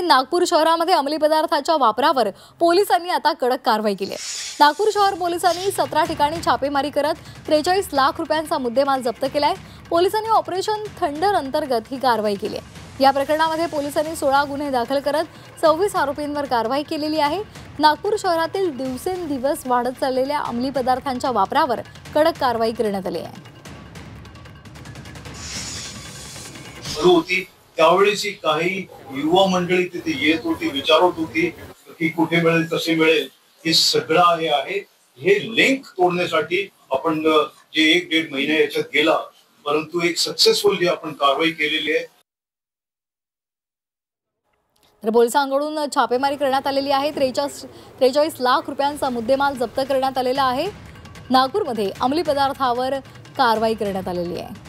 नागपूर शहरामध्ये अंमली पदार्थाच्या वापरावर पोलिसांनी आता कडक कारवाई केली आहे। नागपूर शहर पोलिसांनी 17 ठिकाणी छापेमारी करत 43 लाख रुपयांचा मुद्देमाल जप्त केलाय। पोलिसांनी ऑपरेशन थंडर अंतर्गत ही कारवाई केली आहे। या प्रकरणामध्ये पोलिसांनी 16 गुन्हे दाखल करत 26 आरोपींवर कारवाई केलेली आहे। नागपूर शहरातील दिवसेंदिवस वाढत चाललेल्या अंमली पदार्थांच्या वापरावर कडक कारवाई करण्यात आली आहे। त्यावेळेची काही युवा मंडळी तिथे येत होती, विचारत होती की कुठे मिळेल, कसे मिळेल, हे सगळं हे लिंक तोडण्यासाठी आपण जे 1-1.5 महिने याच्यात गेला, परंतु एक सक्सेसफुल जी आपण कारवाई केलेली आहे। तर पोलिसांकडून छापेमारी करण्यात आलेली आहे। 43 लाख रुपयांचा मुद्देमाल जप्त करण्यात आलेला आहे। नागपूरमध्ये अंमली पदार्थावर कारवाई करण्यात आलेली आहे।